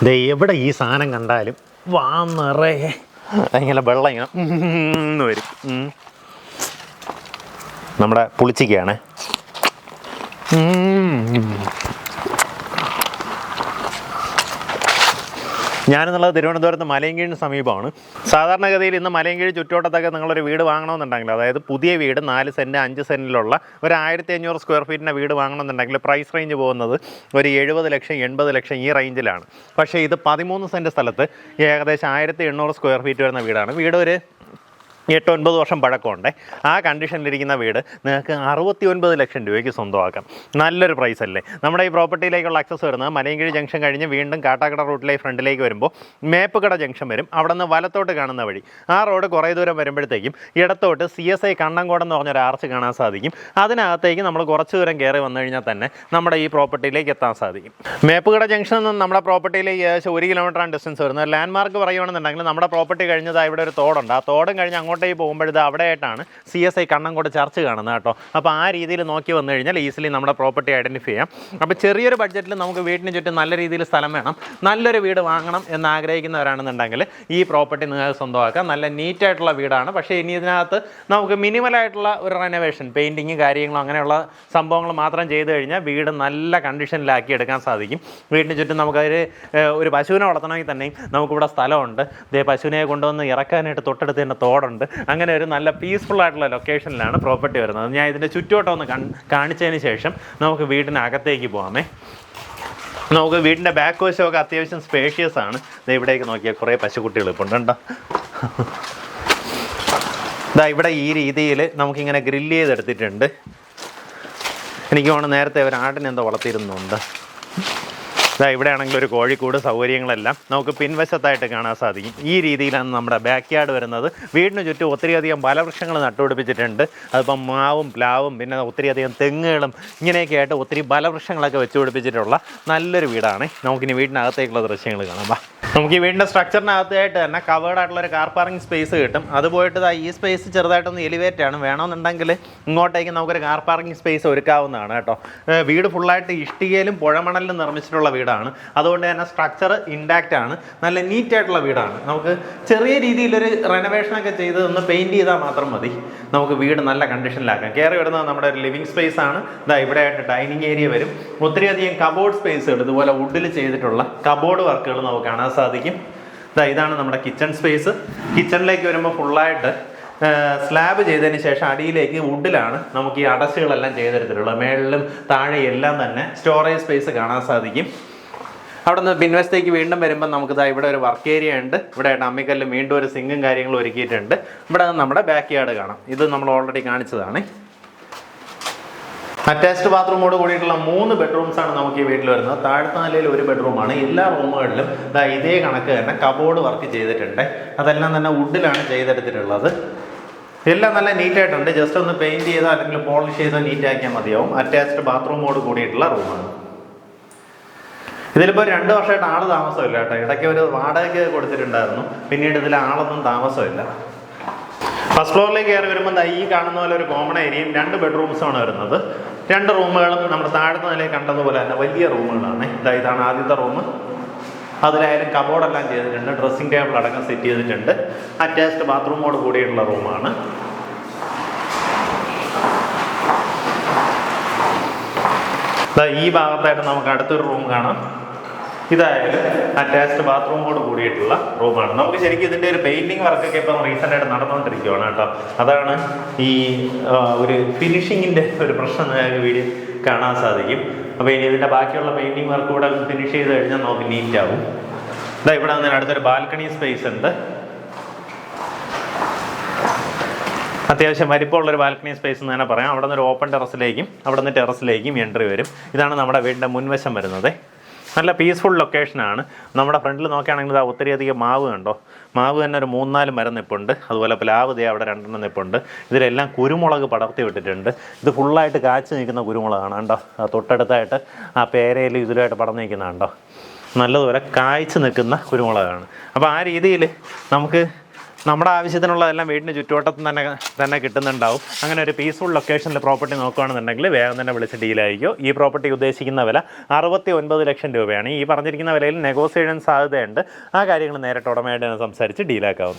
ദേ എവിടെ ഈ സാധനം കണ്ടാലും വാ നിറയെ ഇങ്ങനെ വെള്ളം ഇങ്ങനെ വരും. നമ്മുടെ പുളിച്ചിക്കയാണ്. ഞാനെന്നുള്ളത് തിരുവനന്തപുരത്ത് മലയൻകീഴിന് സമീപമാണ്. സാധാരണഗതിയിൽ ഇന്ന് മലയൻകീഴ് ചുറ്റുവട്ടത്തൊക്കെ നിങ്ങളൊരു വീട് വാങ്ങണമെന്നുണ്ടെങ്കിൽ, അതായത് പുതിയ വീട് 4 സെൻറ്റ് 5 സെൻറ്റിലുള്ള ഒരു 1500 സ്ക്വയർ ഫീറ്റിൻ്റെ വീട് വാങ്ങണമെന്നുണ്ടെങ്കിൽ പ്രൈസ് റേഞ്ച് പോകുന്നത് ഒരു 70 ലക്ഷം 80 ലക്ഷം ഈ റേഞ്ചിലാണ്. പക്ഷേ ഇത് 13 സെൻറ്റ് സ്ഥലത്ത് ഏകദേശം 1800 സ്ക്വയർ ഫീറ്റ് വരുന്ന വീടാണ്. വീട് ഒരു 8-9 വർഷം പഴക്കമുണ്ട്. ആ കണ്ടീഷനിലിരിക്കുന്ന വീട് നിങ്ങൾക്ക് 69 ലക്ഷം രൂപയ്ക്ക് സ്വന്തമാക്കാം. നല്ലൊരു പ്രൈസ് അല്ലേ? നമ്മുടെ ഈ പ്രോപ്പർട്ടിയിലേക്കുള്ള ആക്സസ് വരുന്നത് മലയൻകീഴ് ജംഗ്ഷൻ കഴിഞ്ഞ് വീണ്ടും കാട്ടാക്കട റൂട്ടിലേക്ക് ഫ്രണ്ടിലേക്ക് വരുമ്പോൾ മേപ്പുകട ജംഗ്ഷൻ വരും. അവിടെ നിന്ന് വലത്തോട്ട് കാണുന്ന വഴി ആ റോഡ് കുറേ ദൂരം വരുമ്പോഴത്തേക്കും ഇടത്തോട്ട് CSI കണ്ണങ്കോടം എന്ന് പറഞ്ഞൊരു ആർച്ച് കാണാൻ സാധിക്കും. അതിനകത്തേക്ക് നമ്മൾ കുറച്ച് ദൂരം കയറി വന്നു കഴിഞ്ഞാൽ തന്നെ നമ്മുടെ ഈ പ്രോപ്പർട്ടിയിലേക്ക് എത്താൻ സാധിക്കും. മേപ്പുകട ജംഗ്ഷനിൽ നിന്ന് നമ്മുടെ പ്രോപ്പർട്ടിയിലേക്ക് ഏകദേശം 1 കിലോമീറ്ററാണ് ഡിസ്റ്റൻസ് വരുന്നത്. ലാൻഡ് മാർക്ക് പറയുകയാണെന്നുണ്ടെങ്കിൽ നമ്മുടെ പ്രോപ്പർട്ടി കഴിഞ്ഞത് ഇവിടെ ഒരു തോടുണ്ട്. ആ തോടും കഴിഞ്ഞ് അങ്ങോട്ടേക്ക് പോകുമ്പോഴത് അവിടെയായിട്ടാണ് CSI കണ്ണങ്കോട് ചർച്ച് കാണുന്നത് കേട്ടോ. അപ്പോൾ ആ രീതിയിൽ നോക്കി വന്നു കഴിഞ്ഞാൽ ഈസിലി നമ്മുടെ പ്രോപ്പർട്ടി ഐഡൻറ്റിഫൈ ചെയ്യാം. അപ്പോൾ ചെറിയൊരു ബഡ്ജറ്റിൽ നമുക്ക് വീടിന് ചുറ്റും നല്ല രീതിയിൽ സ്ഥലം വേണം, നല്ലൊരു വീട് വാങ്ങണം എന്ന് ആഗ്രഹിക്കുന്നവരാണെന്നുണ്ടെങ്കിൽ ഈ പ്രോപ്പർട്ടി നിങ്ങൾക്ക് സ്വന്തമാക്കാം. നല്ല നീറ്റായിട്ടുള്ള വീടാണ്. പക്ഷേ ഇനി ഇതിനകത്ത് നമുക്ക് മിനിമലായിട്ടുള്ള ഒരു റെനോവേഷൻ, പെയിൻറ്റിങ് കാര്യങ്ങളും അങ്ങനെയുള്ള സംഭവങ്ങൾ മാത്രം ചെയ്ത് കഴിഞ്ഞാൽ വീട് നല്ല കണ്ടീഷനിലാക്കി എടുക്കാൻ സാധിക്കും. വീടിന് ചുറ്റും നമുക്കതിൽ ഒരു പശുവിനെ വളർത്തണമെങ്കിൽ തന്നെയും നമുക്കിവിടെ സ്ഥലമുണ്ട്. ഇതേ പശുവിനെ കൊണ്ടുവന്ന് ഇറക്കാനായിട്ട് തൊട്ടടുത്ത് തന്നെ തോടുണ്ട്. അങ്ങനെ ഒരു നല്ല പീസ്ഫുൾ ആയിട്ടുള്ള ലൊക്കേഷനിലാണ് പ്രോപ്പർട്ടി വരുന്നത്. ഞാൻ ഇതിൻ്റെ ചുറ്റുവട്ടം ഒന്ന് കാണിച്ചതിന് ശേഷം നമുക്ക് വീടിനകത്തേക്ക് പോകാമേ. നമുക്ക് വീടിൻ്റെ ബാക്ക് വശമൊക്കെ അത്യാവശ്യം സ്പേഷ്യസ് ആണ്. ഇവിടേക്ക് നോക്കിയാൽ കുറേ പശുക്കുട്ടികൾ ഇപ്പോൾ ഉണ്ടോ. ഇവിടെ ഈ രീതിയിൽ നമുക്കിങ്ങനെ ഗ്രില്ല് ചെയ്തെടുത്തിട്ടുണ്ട്. എനിക്ക് തോന്നുന്നു നേരത്തെ ഒരു ആടിനെ എന്തോ വളർത്തിയിരുന്നുണ്ട്. ഇവിടെ ആണെങ്കിൽ ഒരു കോഴിക്കൂട് സൗകര്യങ്ങളെല്ലാം നമുക്ക് പിൻവശത്തായിട്ട് കാണാൻ സാധിക്കും. ഈ രീതിയിലാണ് നമ്മുടെ ബാക്ക് യാർഡ് വരുന്നത്. വീടിന് ചുറ്റും ഒത്തിരിയധികം ഫലവൃക്ഷങ്ങൾ നട്ടുപിടിപ്പിച്ചിട്ടുണ്ട്. അതിപ്പം മാവും പ്ലാവും പിന്നെ ഒത്തിരിയധികം തെങ്ങുകളും ഇങ്ങനെയൊക്കെ ആയിട്ട് ഒത്തിരി ഫലവൃക്ഷങ്ങളൊക്കെ വെച്ച് പിടിപ്പിച്ചിട്ടുള്ള നല്ലൊരു വീടാണ്. നമുക്കിനി വീടിനകത്തേക്കുള്ള ദൃശ്യങ്ങൾ കാണാം. നമുക്ക് ഈ വീടിൻ്റെ സ്ട്രക്ചറിനകത്തായിട്ട് തന്നെ കവേർഡ് ആയിട്ടുള്ളൊരു കാർ പാർക്കിംഗ് സ്പേസ് കിട്ടും. അത് പോയിട്ട് ഈ സ്പേസ് ചെറുതായിട്ടൊന്ന് എലിവേറ്റ് ആണ്. വേണമെന്നുണ്ടെങ്കിൽ ഇങ്ങോട്ടേക്ക് നമുക്കൊരു കാർ പാർക്കിംഗ് സ്പേസ് ഒരുക്കാവുന്നതാണ് കേട്ടോ. വീട് ഫുള്ളായിട്ട് ഇഷ്ടികയിലും പുഴമണലിലും നിർമ്മിച്ചിട്ടുള്ള വീടാണ്. അതുകൊണ്ട് തന്നെ സ്ട്രക്ചർ ഇൻടാക്റ്റ് ആണ്. നല്ല നീറ്റായിട്ടുള്ള വീടാണ്. നമുക്ക് ചെറിയ രീതിയിലൊരു റെനോവേഷനൊക്കെ ചെയ്ത് ഒന്ന് പെയിൻറ്റ് ചെയ്താൽ മാത്രം മതി. നമുക്ക് വീട് നല്ല കണ്ടീഷനിലാക്കാം. കയറി വരുന്നത് നമ്മുടെ ഒരു ലിവിങ് സ്പേസ് ആണ്. ഇവിടെ ആയിട്ട് ഡൈനിങ് ഏരിയ വരും. ഒത്തിരിയധികം കബോർഡ് സ്പേസുകൾ, ഇതുപോലെ വുഡിൽ ചെയ്തിട്ടുള്ള കബോർഡ് വർക്കുകൾ നമുക്ക് കാണാൻ സാധിക്കും. ഇതാണ് നമ്മുടെ കിച്ചൺ സ്പേസ്. കിച്ചണിലേക്ക് വരുമ്പോൾ ഫുള്ളായിട്ട് സ്ലാബ് ചെയ്തതിന് ശേഷം അടിയിലേക്ക് വുഡിലാണ് നമുക്ക് ഈ അടച്ചുകളെല്ലാം ചെയ്തെടുത്തിട്ടുള്ളത്. മേളിലും താഴെ എല്ലാം തന്നെ സ്റ്റോറേജ് സ്പേസ് കാണാൻ സാധിക്കും. അവിടെ നിന്ന് പിൻവശത്തേക്ക് വീണ്ടും വരുമ്പോൾ നമുക്ക് ഇവിടെ ഒരു വർക്ക് ഏരിയ ഉണ്ട്. ഇവിടെ ആയിട്ട് അമ്മിക്കല്ല് വീണ്ടും ഒരു സിങ്കും കാര്യങ്ങളും ഒരുക്കിയിട്ടുണ്ട്. ഇവിടെ നമ്മുടെ ബാക്ക് യാർഡ് കാണാം. ഇത് നമ്മൾ ഓൾറെഡി കാണിച്ചതാണ്. അറ്റാച്ച്ഡ് ബാത്റൂമോട് കൂടിയിട്ടുള്ള 3 ബെഡ്റൂംസാണ് നമുക്ക് ഈ വീട്ടിൽ വരുന്നത്. താഴത്തെ നിലയിൽ ഒരു ബെഡ്റൂമാണ്. എല്ലാ റൂമുകളിലും ഇതേ കണക്ക് തന്നെ കബോർഡ് വർക്ക് ചെയ്തിട്ടുണ്ട്. അതെല്ലാം തന്നെ വുഡിലാണ് ചെയ്തെടുത്തിട്ടുള്ളത്. എല്ലാം നല്ല നീറ്റായിട്ടുണ്ട്. ജസ്റ്റ് ഒന്ന് പെയിൻറ്റ് ചെയ്തോ അല്ലെങ്കിൽ പോളിഷ് ചെയ്തോ നീറ്റാക്കിയാൽ മതിയാവും. അറ്റാച്ച്ഡ് ബാത്റൂമോട് കൂടിയിട്ടുള്ള റൂമാണ്. ഇതിലിപ്പോൾ 2 വർഷമായിട്ട് ആൾ താമസമില്ല കേട്ടോ. ഇടയ്ക്ക് ഒരു വാടകയ്ക്ക് കൊടുത്തിട്ടുണ്ടായിരുന്നു. പിന്നീട് ഇതിൽ ആളൊന്നും താമസമില്ല. ഫസ്റ്റ് ഫ്ലോറിലേക്ക് കയറി വരുമ്പോൾ ഈ കാണുന്ന പോലെ ഒരു കോമൺ ഏരിയയും 2 ബെഡ്റൂംസാണ് വരുന്നത്. 2 റൂമുകളും നമ്മുടെ താഴത്തെ നിലയിൽ കണ്ടതുപോലെ തന്നെ വലിയ റൂമുകളാണ്. ഇതാണ് ആദ്യത്തെ റൂം. അതിലായാലും കബോർഡെല്ലാം ചെയ്തിട്ടുണ്ട്. ഡ്രസ്സിംഗ് ടേബിൾ അടക്കം സെറ്റ് ചെയ്തിട്ടുണ്ട്. അറ്റാച്ച്ഡ് ബാത്റൂമോട് കൂടിയിട്ടുള്ള റൂമാണ്. ഈ ഭാഗത്തായിട്ട് നമുക്ക് അടുത്തൊരു റൂം കാണാം. ഇതായാലും അറ്റാച്ച്ഡ് ബാത്റൂമോട് കൂടിയിട്ടുള്ള റൂമാണ്. നമുക്ക് ശരിക്കും ഇതിൻ്റെ ഒരു പെയിൻറ്റിങ് വർക്കൊക്കെ ഇപ്പം റീസെൻ്റായിട്ട് നടന്നുകൊണ്ടിരിക്കുകയാണ് കേട്ടോ. അതാണ് ഈ ഒരു ഫിനിഷിങ്ങിൻ്റെ ഒരു പ്രശ്നം വീഡിയോ കാണാൻ സാധിക്കും. അപ്പോൾ ഇനി ഇതിൻ്റെ ബാക്കിയുള്ള പെയിൻറ്റിങ് വർക്ക് കൂടെ ഫിനിഷ് ചെയ്ത് കഴിഞ്ഞാൽ നമുക്ക് നീറ്റാവും. ഇവിടെ വന്നതിന് അടുത്തൊരു ബാൽക്കണി സ്പേസ് ഉണ്ട്. അത്യാവശ്യം വലിപ്പമുള്ളൊരു ബാൽക്കണി സ്പേസ് എന്ന് തന്നെ പറയാം. അവിടെ നിന്ന് ഒരു ഓപ്പൺ ടെറസിലേക്കും അവിടെ നിന്ന് ടെറസിലേക്കും എൻട്രി വരും. ഇതാണ് നമ്മുടെ വീടിൻ്റെ മുൻവശം വരുന്നത്. നല്ല പീസ്ഫുൾ ലൊക്കേഷനാണ്. നമ്മുടെ ഫ്രണ്ടിൽ നോക്കുകയാണെങ്കിൽ ഒത്തിരിയധികം മാവ് കണ്ടോ. മാവ് തന്നെ ഒരു 3-4 മരം നിപ്പുണ്ട്. അതുപോലെ പ്ലാവ് അവിടെ 2 നിപ്പുണ്ട്. ഇതിലെല്ലാം കുരുമുളക് പടർത്തി വിട്ടിട്ടുണ്ട്. ഇത് ഫുള്ളായിട്ട് കാച്ചു നിൽക്കുന്ന കുരുമുളകാണ് കണ്ടോ. തൊട്ടടുത്തായിട്ട് ആ പേരയിലും ഇതിലുമായിട്ട് പടർന്നു നിൽക്കുന്ന കണ്ടോ. നല്ലതുപോലെ കായ്ച്ച് നിൽക്കുന്ന കുരുമുളകാണ്. അപ്പോൾ ആ രീതിയിൽ നമുക്ക് നമ്മുടെ ആവശ്യത്തിനുള്ളതെല്ലാം വീടിന് ചുറ്റുവട്ടത്ത് തന്നെ കിട്ടുന്നുണ്ടാവും. അങ്ങനെ ഒരു പീസ്ഫുൾ ലൊക്കേഷനിൽ പ്രോപ്പർട്ടി നോക്കുകയാണെന്നുണ്ടെങ്കിൽ വേഗം തന്നെ വിളിച്ച് ഡീലായിരിക്കും. ഈ പ്രോപ്പർട്ടി ഉദ്ദേശിക്കുന്ന വില 69 ലക്ഷം രൂപയാണ്. ഈ പറഞ്ഞിരിക്കുന്ന വിലയിൽ നെഗോസിയേഷൻ സാധ്യതയുണ്ട്. ആ കാര്യങ്ങൾ നേരിട്ട് ഉടമയായിട്ട് സംസാരിച്ച് ഡീലാക്കാവുന്നു.